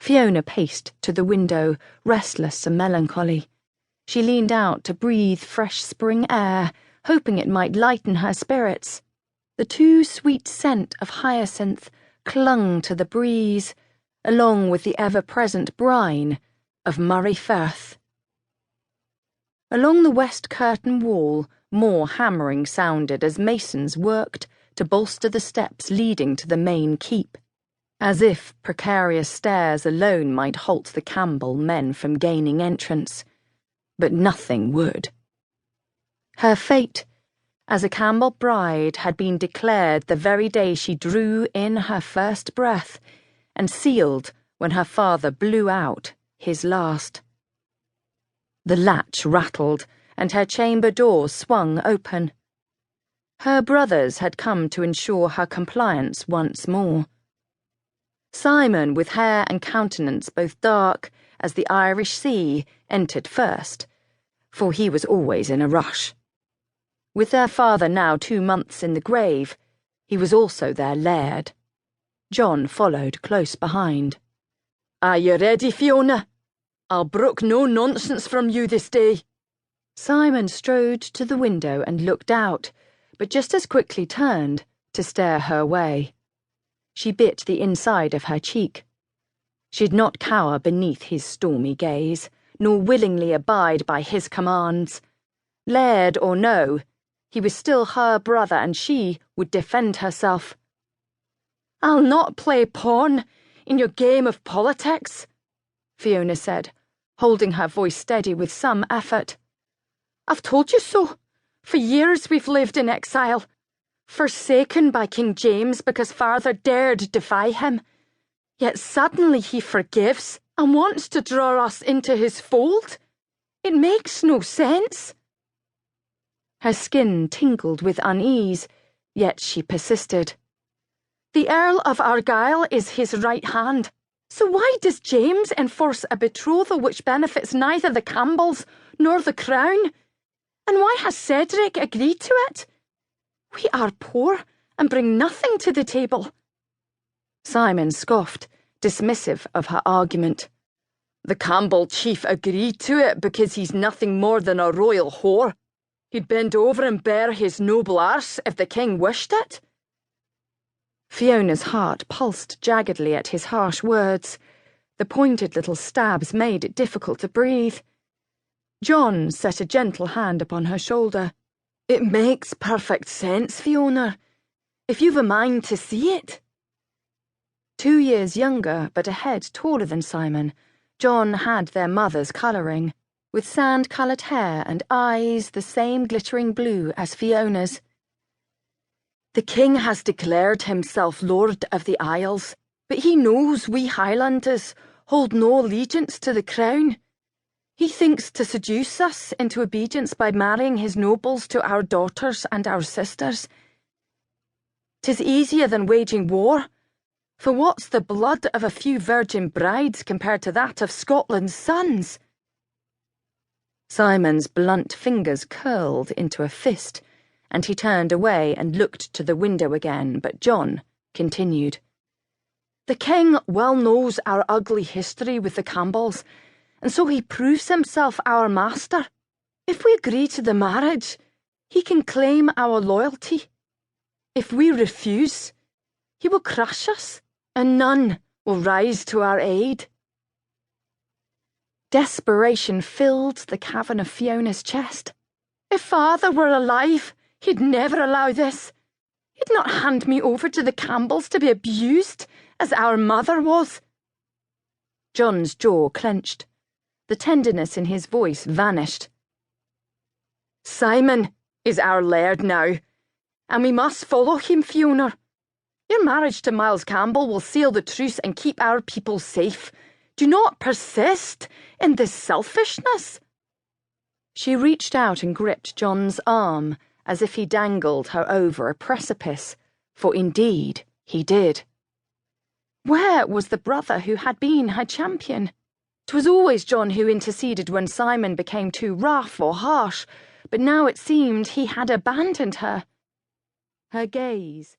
Fiona paced to the window, restless and melancholy. She leaned out to breathe fresh spring air, hoping it might lighten her spirits. The too sweet scent of hyacinth clung to the breeze, along with the ever-present brine of Murray Firth. Along the west curtain wall, more hammering sounded as masons worked to bolster the steps leading to the main keep, as if precarious stairs alone might halt the Campbell men from gaining entrance. But nothing would. Her fate as a Campbell bride had been declared the very day she drew in her first breath and sealed when her father blew out his last. The latch rattled and her chamber door swung open. Her brothers had come to ensure her compliance once more. Simon, with hair and countenance both dark as the Irish Sea, entered first, for he was always in a rush. With their father now 2 months in the grave, he was also their laird. John followed close behind. "Are you ready, Fiona? I'll brook no nonsense from you this day." Simon strode to the window and looked out, but just as quickly turned to stare her way. She bit the inside of her cheek. She'd not cower beneath his stormy gaze, nor willingly abide by his commands. Laird or no, he was still her brother and she would defend herself. "I'll not play pawn in your game of politics," Fiona said, holding her voice steady with some effort. "I've told you so. For years we've lived in exile, forsaken by King James because father dared defy him. Yet suddenly he forgives and wants to draw us into his fold. It makes no sense." Her skin tingled with unease, yet she persisted. "The Earl of Argyll is his right hand, so why does James enforce a betrothal which benefits neither the Campbells nor the Crown? And why has Cedric agreed to it? We are poor and bring nothing to the table." Simon scoffed, dismissive of her argument. "The Campbell chief agreed to it because he's nothing more than a royal whore. He'd bend over and bare his noble arse if the king wished it." Fiona's heart pulsed jaggedly at his harsh words. The pointed little stabs made it difficult to breathe. John set a gentle hand upon her shoulder. "It makes perfect sense, Fiona, if you've a mind to see it." 2 years younger, but a head taller than Simon, John had their mother's colouring, with sand-coloured hair and eyes the same glittering blue as Fiona's. "The king has declared himself Lord of the Isles, but he knows we Highlanders hold no allegiance to the crown. He thinks to seduce us into obedience by marrying his nobles to our daughters and our sisters. 'Tis easier than waging war, for what's the blood of a few virgin brides compared to that of Scotland's sons?" Simon's blunt fingers curled into a fist, and he turned away and looked to the window again, but John continued. "The king well knows our ugly history with the Campbells, and so he proves himself our master. If we agree to the marriage, he can claim our loyalty. If we refuse, he will crush us, and none will rise to our aid." Desperation filled the cavern of Fiona's chest. "If father were alive, he'd never allow this. He'd not hand me over to the Campbells to be abused, as our mother was." John's jaw clenched. The tenderness in his voice vanished. "Simon is our laird now, and we must follow him, Fiona. Your marriage to Myles Campbell will seal the truce and keep our people safe. Do not persist in this selfishness." She reached out and gripped John's arm as if he dangled her over a precipice, for indeed he did. Where was the brother who had been her champion? 'Twas always John who interceded when Simon became too rough or harsh, but now it seemed he had abandoned her. Her gaze,